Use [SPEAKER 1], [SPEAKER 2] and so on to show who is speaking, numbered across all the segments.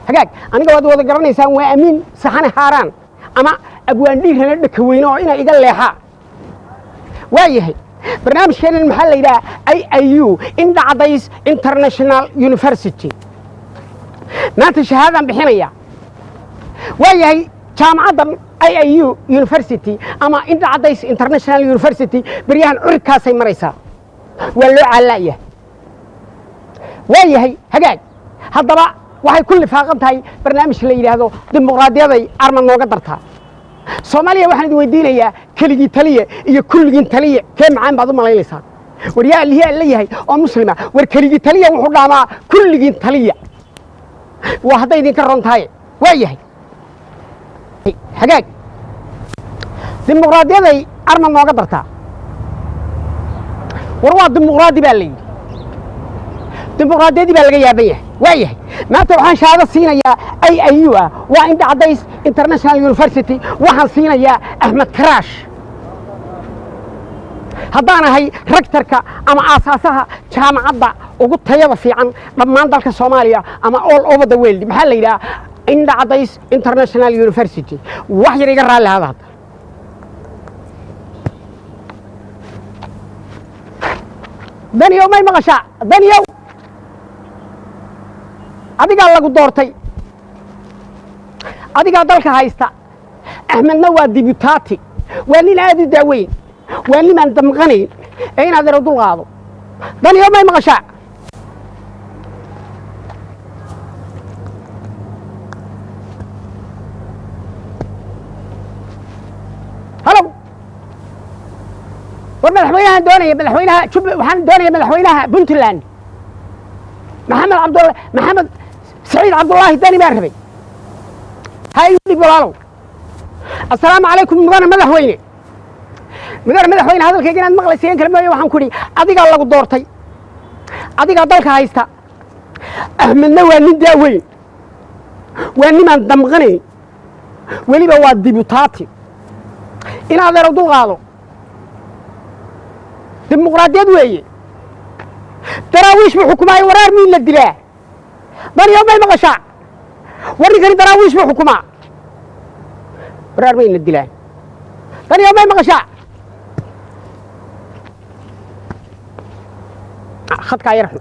[SPEAKER 1] hagaag aniga wada garanaysaan waa amiin saxane haaraan ama abwaan dhiirana dhaka weyne oo ina iga leexaa waayahay barnaamijkeenan maxaa la yidhaha IIU Indha Cadays International University maanta shahaadaan bixinaya waayahay jaamacaddan IIU University ama Indha Cadays International University baryahan curigkaasay maraysaa waa loo caalaaya waayahay hagaag haddaba waxay ku lifaaqan tahay barnaamij la yidhaahdo dimuqraadiyaday arma nooga dartaa Soomaaliya waxaan idin weydiinayaa keligii taliye iyo kulligiin taliye kee macaan baad u malaynaysaa war yaa liyaa la yahay oo muslima war keligii taliye wuxuu dhaamaa kulligiin taliye waa hadday idinka ron tahay waayahay hagaag dimuqraadiyaday arma nooga dartaa war waa dimuqraadi baa la yidhi dimuqraadiyadii baa laga yaaban yahay waayahay maanta waxaan shahaado siinayaa IIU ah waa Indha Cadays International University waxaan siinayaa Axmed Karaash haddaan ahay rektorka ama aasaasaha jaamacadda ugu tayada fiican dhammaan dalka Soomaaliya ama all over the world maxaa la yidhaha Indha Cadays International University wax yar iga raalli hada daniyow may maqashaa daniyow adigaa lagu doortay adigaa dalka haysta Axmedna waa dibutaati waa nin aad u daaweyn waa nimaan damqanayn ee inaad yaro dul qaado daniyow may maqashaa halo war madaxweynahan doonaya waxaan doonaya madaxweynaha Puntland maxamed سعيد عبد الله داني ماركبي هاي يقول بلالو السلام عليكم مدحوينه هذا الكيجين أنا مغلسين كلمة وحن كوري أديك الله قدرتي أديك ضلك هايستا أحمد نوى نداوي وأني من دمغني ولي بواد ديبوتاتي إن هذا ردو غالو ديمقراطية دوية تراويش بحكومة ورار مين للدلاء بني يوم ما يمغشع وري كان تراويش بحكومة ورار مين للدلاء بني يوم ما يمغشع خدك يرحم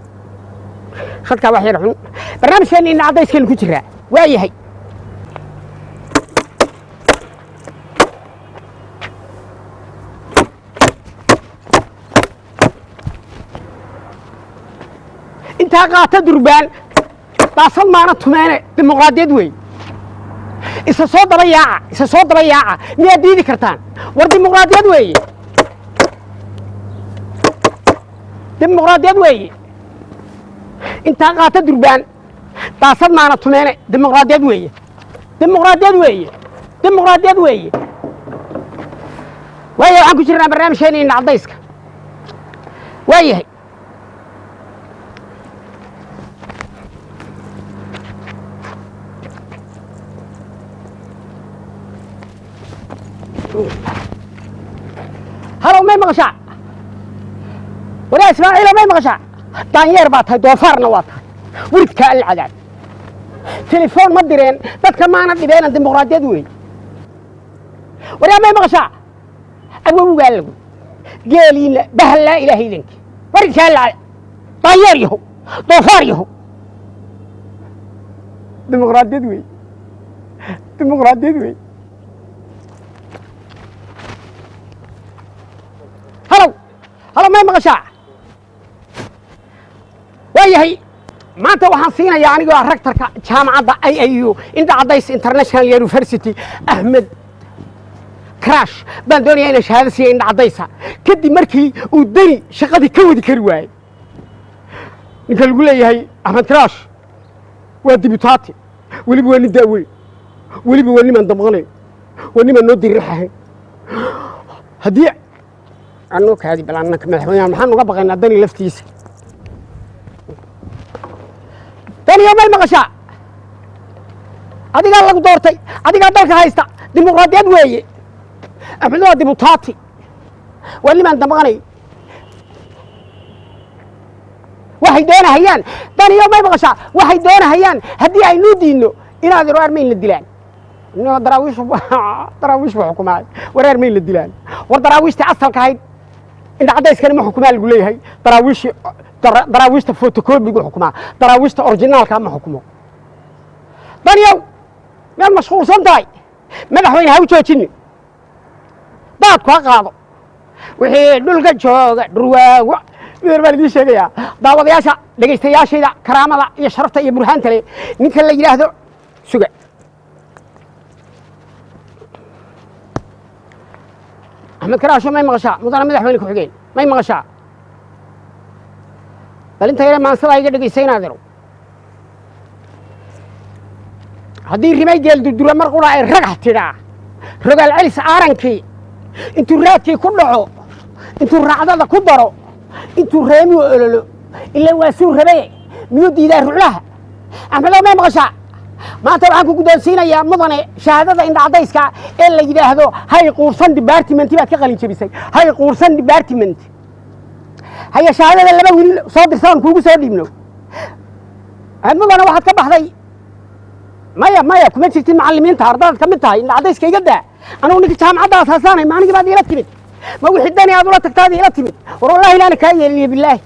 [SPEAKER 1] خدك واحد يرحم برنامج ثاني إن عطيس كل كتيرة ويا هي انت قاعد تدربان تاصل معنا تمانة ديمقراطية دوي إذا صوت ضياعة مية ديدي كرتان والديمقراطية دوي ديمقراطية دوي انت قاعد تدربان تاصل معنا تمانة ديمقراطية دوي ديمقراطية دوي ويا عنكو شرنا برنامج شيني إن عضيسك ويا هلو ما مغشع ولا اسماعيل ما مغشع دانيير بات هاي دوفارنا واتها وريدك العداد تليفون ما ديرين ددك ما انا دبين الديمقراطيه وي ولا ما مغشع ابو قال قالين بهل لا اله الا انت وريدك العداد دانيير يهو دوفار يهو ديمقراطيه وي هلو ما مغشع وياهي ما انت waxaan siinayaa aniga rektorka jaamacadda IIU Indha Cadays International University Ahmed Crash baan doonayaa inaan shahaado siiyo Indha Cadaysa kadib markii uu dani shaqadii ka wadi kari waayay ninka lagu leeyahay Ahmed Crash waa dibutaati waliba waa nidaawey waliba waa niman damqanay waa niman noo dirixahay hadii أنا كهذه بلاننا كمدحوينها محن وقبق إن أدني لفتيس ثاني يوم المغشاء أدي قال لك دورتي أدي قال لك هايستا ديمقراطية ويا أحمدوا ديمقراطي واللي ما أنت مغني waxay doonahayaan daniyo may maqashaa waxay doonahayaan haddii aynu diidno inaad armayn la dilaan daraawiish buu xukumaay war armayn la dilaan war daraawiishtii asalka ahayd indha caddayskani ma xukumaa lagu leeyahay daraawiishta fotocopigu xukumaa daraawiishta originaalka ma xukumo daniyow miyaad mashquulsan tahay madaxweyne ha u joojini daadku ha qaado wixii dhulka jooga dhurwaago midar baan idiin sheegayaa daawadayaasha dhegaystayaashayda karaamada iyo sharafta iyo burhaanta leh ninka la yidhaahdo suga axmed karaasho may maqashaa mudana madaxweyne ku-xigeen may maqashaa bal inta yare maansadaa iga dhegaysaynaadeero haddii rimay geel durdura mar qura ay ragax tidhaa rogaal celis aarankii intuu raadkii ku dhaco intuu raacdada ku daro intuu reemiu ololo ila waa suu rabe miyuu diidaa ruclaha axmedow may maqashaa maanta waxaan ku guddoonsiinayaa mudane shahaadada indha caddayska ee la yidhaahdo hay quursan department baad ka qalin jebisay hay quursan department haya shahaadada laba wiil soo dirsadaan kuugu soo dhiibno mudane waxaad ka baxday maya kuma jirtid macallimiinta ardadaad ka mid tahay indha caddayska iga daa anugu ninka jaamacadda asaasaanay maaligii baad iila timid ma wixii dani aad ula tagtaad iila timid war wallahi ilaana kaa yeeliniyo bilaahi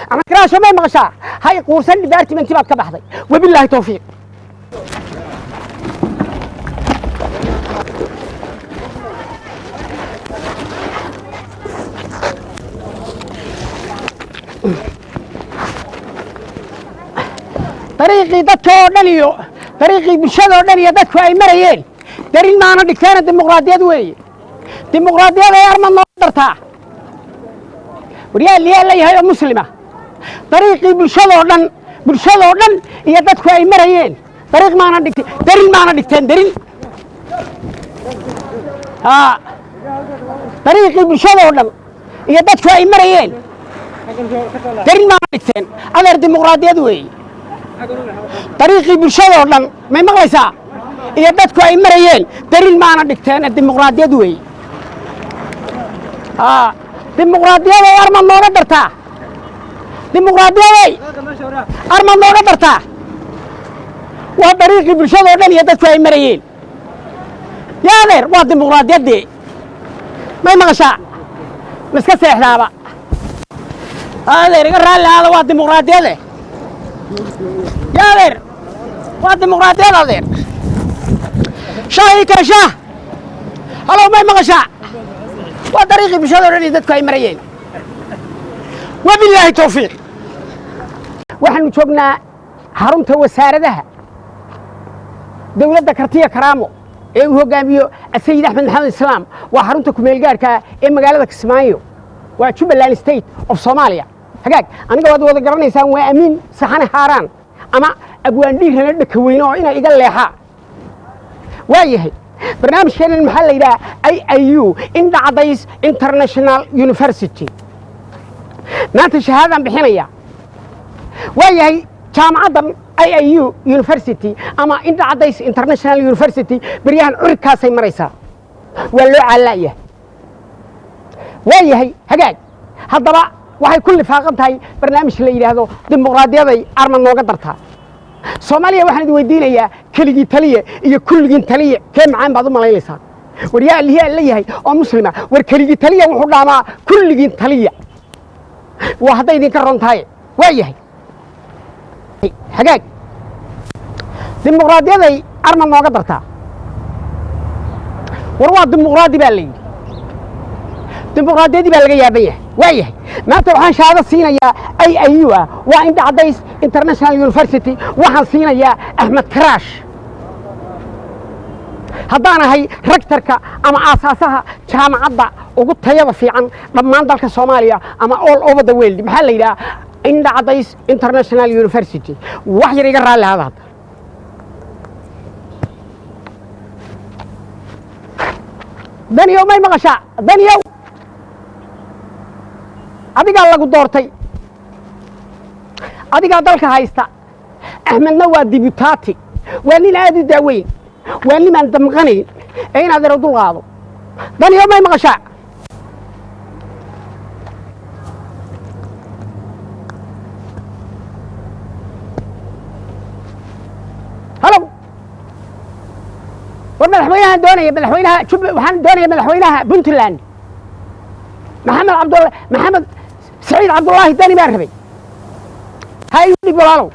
[SPEAKER 1] axmed karaasho may maqashaa hay quursan department baad ka baxday wabilaahi tawfiiq dariiqii dadka oo dhan iyo dariiqii bulshada oo dhan iyo dadku ay marayeen darin maana dhigteena dimuqraadiyad weeye dimuqraadiyad ay armad noo dartaa waryaa liyaa la yahay oo muslima dariiqii bulshada oo dhan iyo dadku ay marayeen dariiq maana dhigteen darin maana dhigteen darin dariiqii bulshada oo dhan iyo dadku ay marayeen darin maana dhigteen adeer dimuqraadiyad weeye dariiqii bulshada oo dhan may maqlaysaa iyo dadku ay marayeen darin maana dhigteen dimuqraadiyad weeye dimuqraadiyaday armad nooga dartaa dimuqraadiyaday armad nooga dartaa waa dariiqii bulshada oo dhan iyo dadku ay marayeen yaa adeer waa dimuqraadiyaddee may maqashaa ma iska seexdaaba adeer iga raalli aada waa dimuqraadiyade yaa adeer waa dimuqraadiyad adeer shaahii kale shaah halow may maqashaa waa dariiqii bulshada o dhan iyo dadku ay marayeen wabilaahi tawfiiq waxaanu joognaa xarunta wasaaradaha dawladda kartiya karaamo ee uu hoggaamiyo sayid axmed maxamed islaam waa xarunta kumeelgaarka ee magaalada kismaayo waa jubbaland state of soomaaliya hagaag aniga waad wada garanaysaan waa amiin saxane haaraan ama abwaandhiirana dhaka weyne oo ina iga leexaa waa yahay barnaamijkeenan maxaa la yidhaha iu indha caddays international university maanta shahaadaan bixinaya waa yahay jaamacaddan iu university ama indha caddays international university beryahan curigkaasay maraysaa waa loo caalaa'yahay waa yahay hagaag haddaba waxay ku lifaaqan tahay barnaamij la yidhaahdo dimuqraadiyaday armad nooga dartaa soomaaliya waxaan idin weydiinayaa keligii taliya iyo kulligiin taliya kee macaan baad u malaynaysaa war yaa aliyaa la yahay oo muslima war keligii taliya wuxuu dhaamaa kulligiin taliya waa hadday idinka ron tahay waa yahay hagaag dimuqraadiyaday armad nooga dartaa war waa dimuqraadi baa la yidhi dimuqraadiyaddii baa laga yaaban yahay waa yahay maanta waxaan shahaado siinayaa iu ah waa indha caddays international university waxaan siinayaa axmed karaash haddaan ahay rektarka ama aasaasaha jaamacadda ugu tayada fiican dhammaan dalka soomaaliya ama all over the world maxaa la yidhaha indha caddays international university wax yar iga raalli hada hadda daniyow may maqashaa daniyow adigaa lagu doortay adigaa dalka haysta axmedna waa dibutaati waa nin aad u daaweyn waa nimaan damqanayn ee inaad ero dul qaado daniyow may maqashaa والمدحوينها دونية مدحوينها شوف وحن دونية مدحوينها بنتلاند محمد سعيد عبد الله الداني ماركبي هاي اللي بيقولوا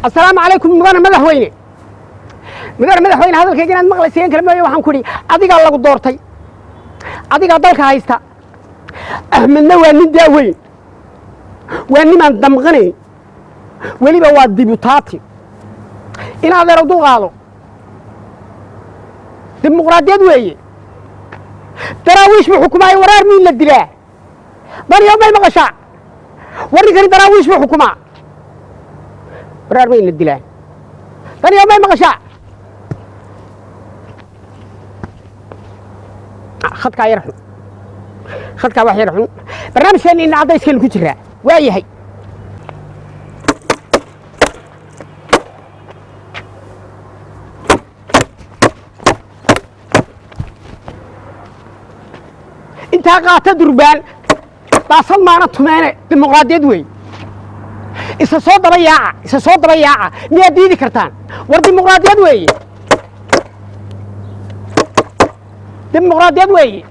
[SPEAKER 1] السلام عليكم مدحوينه madaxweyne hadalkayga inaad maqlayseen kalmooyo waxaan ku idhi adigaa lagu doortay adigaa dalka haysta axmedna waa nin daaweyn waa nimaan damqanayn weliba waa dibutaati in adeero dul qaado dimuqraadiyad weeye daraawiish buu xukumaayo waraar miin la dilaa baniyo may maqashaa warninkani daraawiish buu xukumaa waraar miin la dilaa baniyo may maqashaa خدك يرحم خدك واحد يرحم برنامج ثاني إن عضيس كل كتير ويا هي أنت قاعد تدربان تصل معنا ثمانية ديمقراطية دوي إذا صوت ضياعة مية دي كرتان والديمقراطية دوي ديمقراطية وي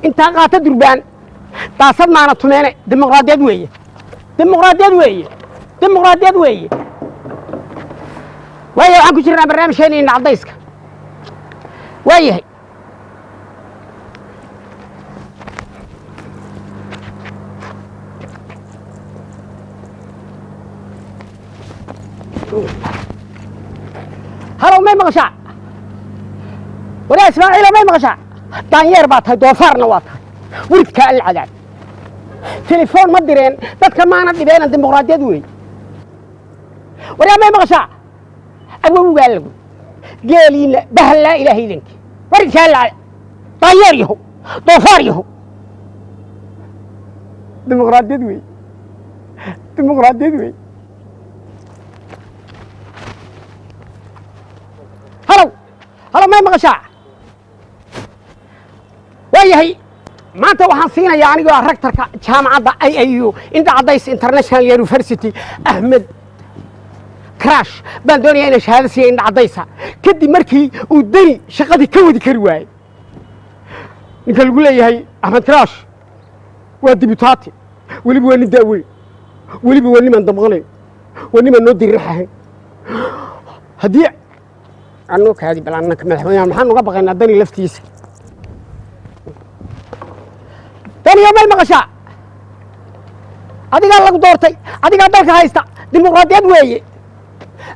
[SPEAKER 1] انت قاعد تدربان تاصل معنا ثمانية ديمقراطية وي ويا waxaan ku jirnaa barnaamijkeena cadayska waayahay halo may maqashaa ولا إسماعيل ما يمغشى دانيير باتها دوفارنا واتها ولدك العذاب تليفون مدرين dadka maana dhibeen dimuqraadiyad weey ولا ما يمغشى أبو قال قالين بهل لا إله إلا أنت ولدك العذاب دانيير يهو دوفار يهو dimuqraadiyad weey هلو ما يمغشى وياهي ما أنت وحن فينا يعني جو ركتر جامعة أيو إنت عديس انترناشونال يونيفرسيتي أحمد كراش بندوني أنا شهادة سي إنت عديسها كدي مركي ودني شقدي كودي كرواي إنت اللي قول هي أحمد كراش ودي بطاطي واللي بواني داوي واللي بواني من دمغني واني من نودي الريحة هديع عنوك هذه بلانك مدحوينها محن وقبغ إن أداني لفتيس ثاني يوم المغشاء أدي قال لك دورتي أدي قال دالك هايستا ديمقراطيات ويي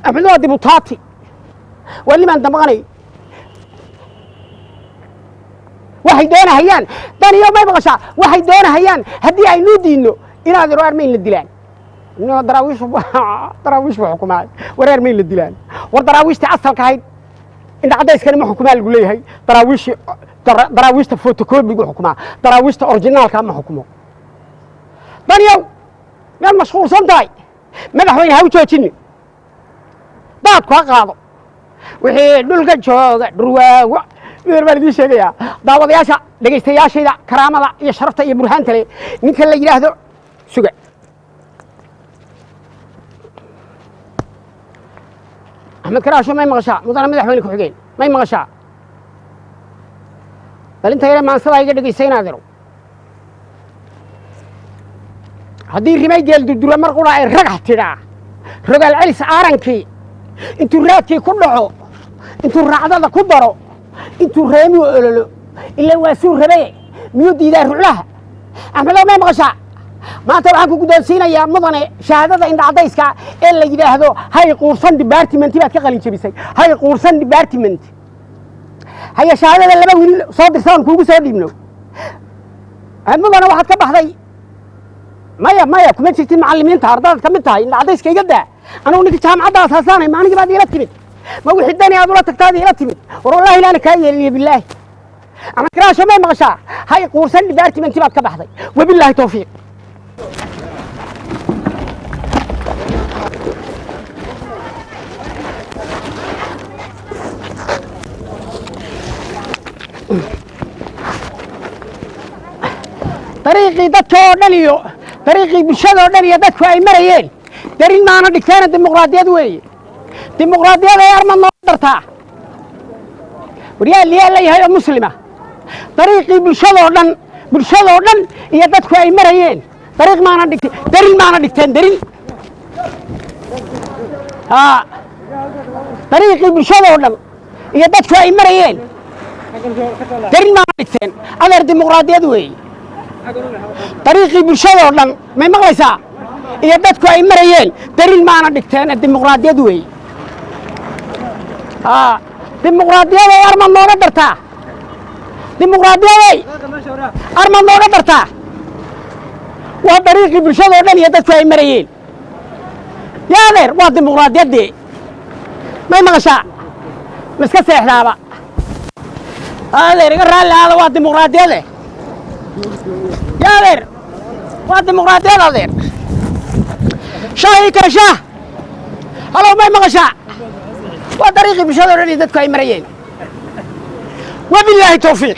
[SPEAKER 1] أحمدوها ديبوتاتي واللي ما أنت مغني waxay doonayaan tan iyo may maqashaa waxay doonayaan hadii ay noo diino inaad reermeyn la dilaan inoo daraawiish xukumaay reermeyn la dilaan war daraawiishta asalka ahayd inta cadayskani ma xukumaa lagu leeyahay daraawiishta photocopy-gu xukumaa daraawiishta originalka ma xukumo tan iyo meel mashquulsan tahay madaxweyne ha u joojini daadku ha qaado wixii dhulka jooga dhurwaago baan idin sheegayaa daawadayaasha dhegaystayaashayda karaamada iyo sharafta iyo burhaanta leh ninka la yidhaahdo suga axmed karaasho may maqashaa mudana madaxweyne ku-xigeen may maqashaa bal inta yare maansadaa iga dhegaysaynaadeero haddii rimay geel durdura mar qura ay ragax tidhaa rogaal celis aarankii intuu raadkii ku dhaco intuu raacdada ku daro intuu reemiu ololo ilaa waa suu rabe miyuu diidaa ruclaha axmedow may maqashaa maanta waxaan ku guddoonsiinayaa mudane shahaadada indhacadayska ee la yidhaahdo hay quursan department baad ka qalin jebisay hay quursan department haya shahaadada laba wiil soo dirsadaan kuugu soo dhiibno mudane waxaad ka baxday maya kuma jirtid macallimiinta ardadaad ka mid tahay indhacadayska iga daa anugu ninka jaamacadda asaasaanay maanigii baad iila timid ما وحي الدنيا هذول تكتادي لا تمد والله لا نكاية لي بالله أنا كراشة ما مغشى هاي قورسان دارتي من تبعت كبحضي وبالله توفيق طريقي دكتور دليو طريقي بشدو دليو دكتور أي مريين دارين معنا دكتانة ديمقراطية دوي ديمقراطية يا أرمان نقدرتها وريال لي هي مسلمة طريقي بالشذا ودن يدتك أي مريين طريق ما أنا دكتين درين ما أنا دكتين درين طريقي بالشذا ودن يدتك أي مريين درين ما أنا دكتين هذا الديمقراطية دوي طريقي بالشذا ودن ما مغلسة يدتك أي مريين درين ما أنا دكتين الديمقراطية دوي ديمقراطية أرمان نورا درتا ديمقراطية أرمان نورا درتا وطريقي بالشذا ودن يدتك أي مريين يا غير waa dimuqraadiyaddii may maqashaa ma iska seexdaaba adeer iga raalli aada waa dimuqraadiyade ya adeer waa dimuqraadiyad adeer shaahii kale shaah halow may maqashaa waa dariiqii bulshada o dhan iyo dadku ay marayeen wabilaahi tawfiiq